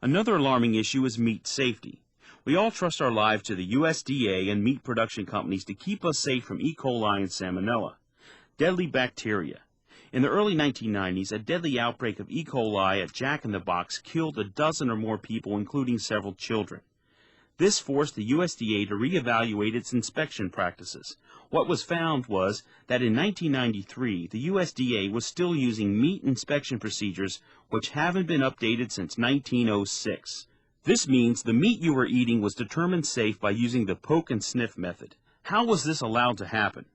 Another alarming issue is meat safety. We all trust our lives to the USDA and meat production companies to keep us safe from E. coli and Salmonella, deadly bacteria. In the early 1990s, a deadly outbreak of E. coli at Jack in the Box killed a dozen or more people, including several children. This forced the USDA to reevaluate its inspection practices. What was found was that in 1993, the USDA was still using meat inspection procedures which haven't been updated since 1906. This means the meat you were eating was determined safe by using the poke and sniff method. How was this allowed to happen?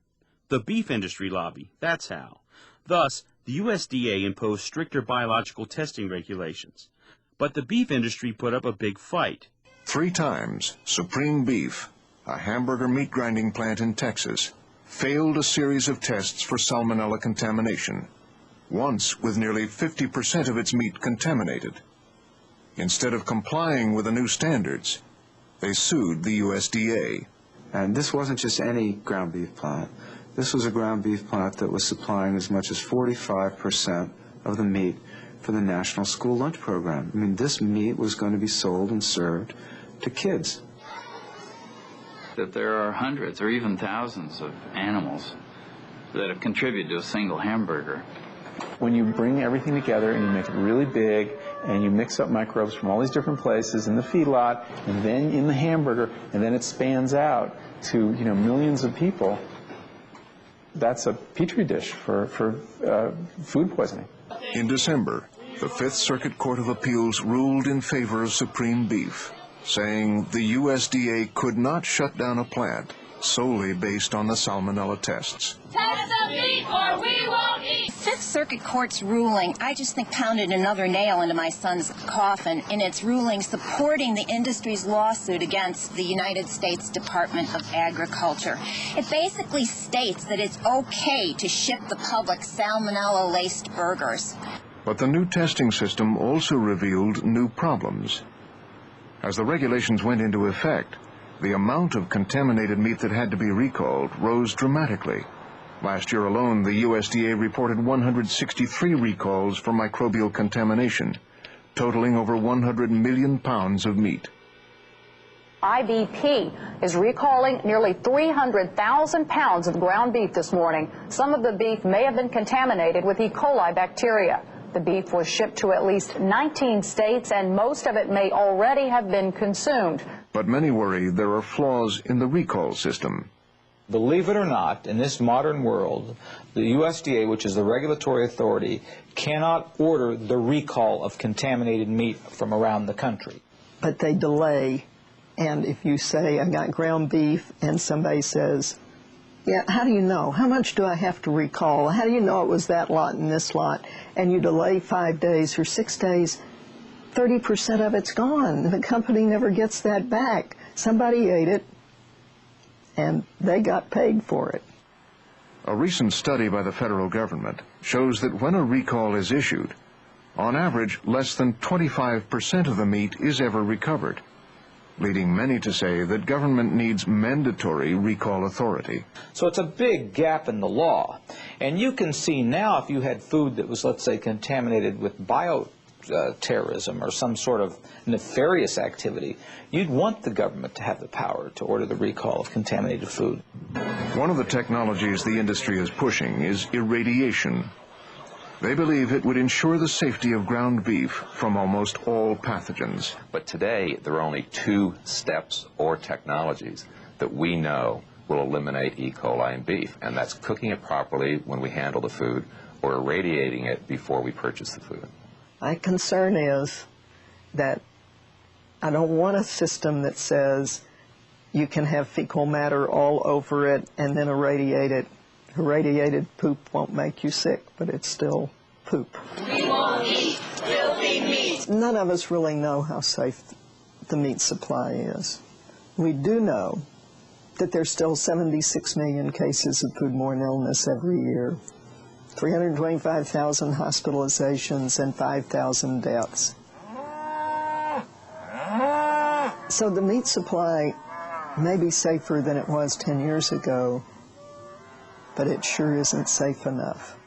The beef industry lobby, that's how. Thus, the USDA imposed stricter biological testing regulations. But the beef industry put up a big fight. 3 times, Supreme Beef, a hamburger meat grinding plant in Texas, failed a series of tests for salmonella contamination, once with nearly 50% of its meat contaminated. Instead of complying with the new standards, they sued the USDA. And this wasn't just any ground beef plant. This was a ground beef plant that was supplying as much as 45% of the meat for the National School Lunch Program. I mean, this meat was going to be sold and served to kids. That there are hundreds or even thousands of animals that have contributed to a single hamburger. When you bring everything together and you make it really big and you mix up microbes from all these different places in the feedlot and then in the hamburger and then it spans out to millions of people, that's a petri dish for food poisoning. In December, the Fifth Circuit Court of Appeals ruled in favor of Supreme Beef, saying the USDA could not shut down a plant solely based on the salmonella tests. Test the meat or we won't eat! Fifth Circuit Court's ruling, I just think, pounded another nail into my son's coffin in its ruling supporting the industry's lawsuit against the United States Department of Agriculture. It basically states that it's okay to ship the public salmonella-laced burgers. But the new testing system also revealed new problems. As the regulations went into effect, the amount of contaminated meat that had to be recalled rose dramatically. Last year alone, the USDA reported 163 recalls for microbial contamination, totaling over 100 million pounds of meat. IBP is recalling nearly 300,000 pounds of ground beef this morning. Some of the beef may have been contaminated with E. coli bacteria. The beef was shipped to at least 19 states, and most of it may already have been consumed. But many worry there are flaws in the recall system. Believe it or not, in this modern world, the USDA, which is the regulatory authority, cannot order the recall of contaminated meat from around the country. But they delay, and if you say, I got ground beef, and somebody says, yeah, how do you know? How much do I have to recall? How do you know it was that lot and this lot? And you delay 5 days or 6 days, 30% of it's gone. The company never gets that back. Somebody ate it, and they got paid for it. A recent study by the federal government shows that when a recall is issued, on average, less than 25% of the meat is ever recovered, leading many to say that government needs mandatory recall authority. So it's a big gap in the law. And you can see now if you had food that was, let's say, contaminated with bioterrorism or some sort of nefarious activity, you'd want the government to have the power to order the recall of contaminated food. One of the technologies the industry is pushing is irradiation. They believe it would ensure the safety of ground beef from almost all pathogens. But today, there are only 2 steps or technologies that we know will eliminate E. coli in beef, and that's cooking it properly when we handle the food or irradiating it before we purchase the food. My concern is that I don't want a system that says you can have fecal matter all over it and then irradiate it. Irradiated poop won't make you sick, but it's still poop. We won't eat filthy meat. None of us really know how safe the meat supply is. We do know that there's still 76 million cases of foodborne illness every year, 325,000 hospitalizations, and 5,000 deaths. So the meat supply may be safer than it was 10 years ago, but it sure isn't safe enough.